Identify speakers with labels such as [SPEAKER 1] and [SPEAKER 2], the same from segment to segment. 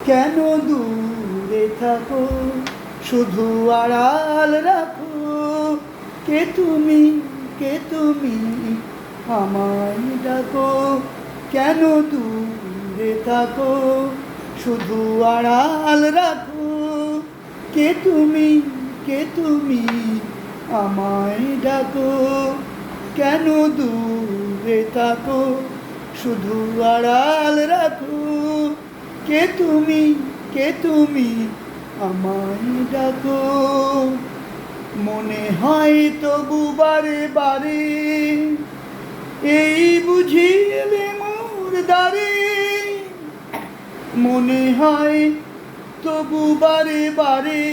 [SPEAKER 1] কেন দূরে থাকো, শুধু আড়াল রাখো। কে তুমি, কে তুমি, আমায় ডাকো। কেন দূরে থাকো, শুধু আড়াল রাখো। কে তুমি, কে তুমি, আমায় ডাকো। কেন দূরে থাকো, শুধু আড়াল রাখো। কে তুমি, কে তুমি, আমায় ডাকো। মনে হয় তবু বারে বারে, এই বুঝি এলে মোর দ্বারে। মনে হয় তবু বারে বারে,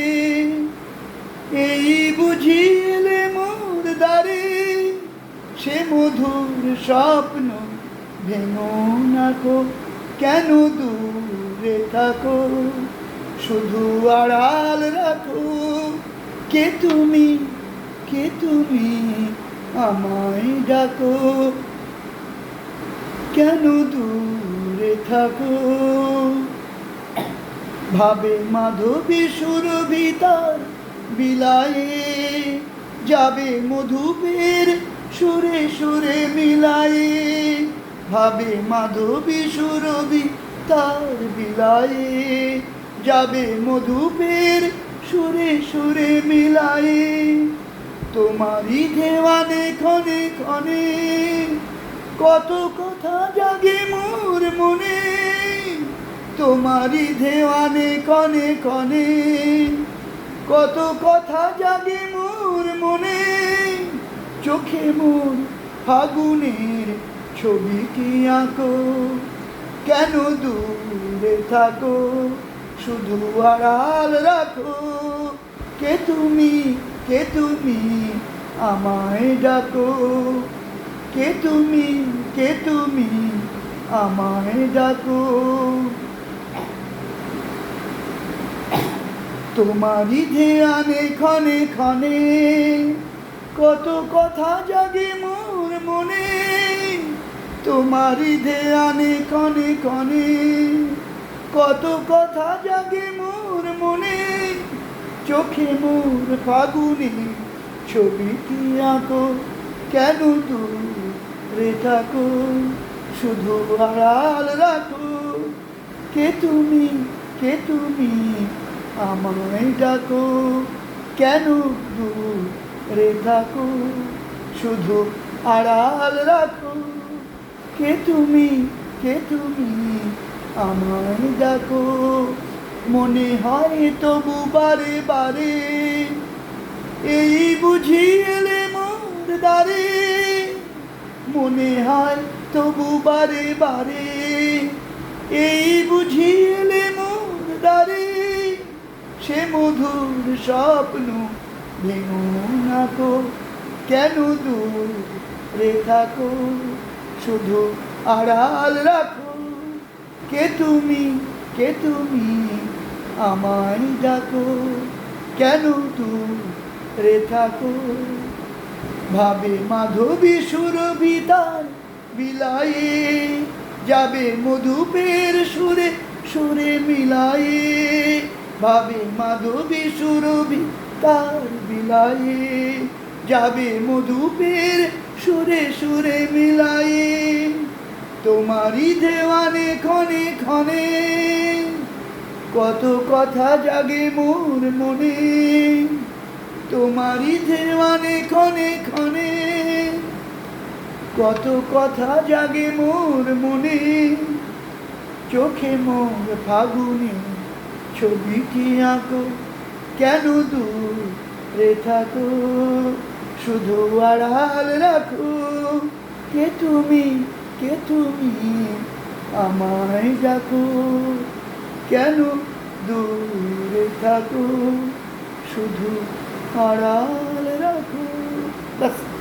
[SPEAKER 1] এই বুঝি এলে মোর দ্বারে। সে মধুর স্বপ্ন ভেঙো না গো। কেন দূরে থাকো, শুধু আড়াল রাখো। কে তুমি, কে তুমি, আমায় ডাকো। কেন দূরে থাকো। ভাবে মাধবী সুরভি তার বিলায়ে, যাবে মধুপের সুরে সুরে মিলায়ে। ভাবে মাধবী সুরভি তার বিলায়ে, যাবে মধুপের সুরে সুরে মিলায়ে। তোমারই দেওয়ানে ক্ষণে ক্ষণে, কত কথা জাগে মোর মনে। তোমারই দেওয়ানে ক্ষণে ক্ষণে, কত কথা জাগে মোর মনে। চোখে মোর ফাগুনের ছবি কি আঁকো। কেন দূরে থাকো, শুধু আড়াল রাখো। কে তুমি, কে তুমি, আমায় ডাকো। কে তুমি, কে তুমি, আমায় ডাকো। তোমারই ধ্যানে ক্ষণে ক্ষণে, কত কথা জাগে মোর মনে। তোমারই ধ্যানে ক্ষণে ক্ষণে, কত কথা জাগে মোর মনে। চোখে মোর ফাগুনে ছবি কি আঁকো। কেন দূরে থাকো, শুধু আড়াল রাখো। কে তুমি, কে তুমি, আমায় ডাকো। কেন দূরে থাকো, শুধু আড়াল রাখো। কে তুমি, কে তুমি, আমায় ডাকো। মনে হয় তবু বারে বারে, এই বুঝি এলে মোর দ্বারে। মনে হয় তবু বারে বারে, এই বুঝি এলে মোর দ্বারে। সে মধুর স্বপ্ন ভেঙো না গো। কেন দূরে থাকো, শুধু আড়াল রাখো। কে তুমি, কে তুমি, আমায় ডাকো। কেন দূরে থাকো। ভাবে মাধবী সুরভি তার বিলায়ে, যাবে মধুপের সুরে সুরে মিলায়ে। ভাবে মাধবী সুরভি তার বিলায়ে, যাবে মধুপের সুরে সুরে মিলায়ে। তোমারই দেওয়ানে ক্ষণে ক্ষণে, কত কথা জাগে মোর মনে। তোমারই দেওয়ানে ক্ষণে ক্ষণে, কত কথা জাগে মোর মনে। চোখে মোর ফাগুনে ছবি কি আঁকো। কেন দূরে থাকো, শুধু আড়াল রাখো। কে তুমি, কে তুমি, আমায় ডাকো। কেন দূরে থাকো, শুধু আড়াল রাখো। বাস।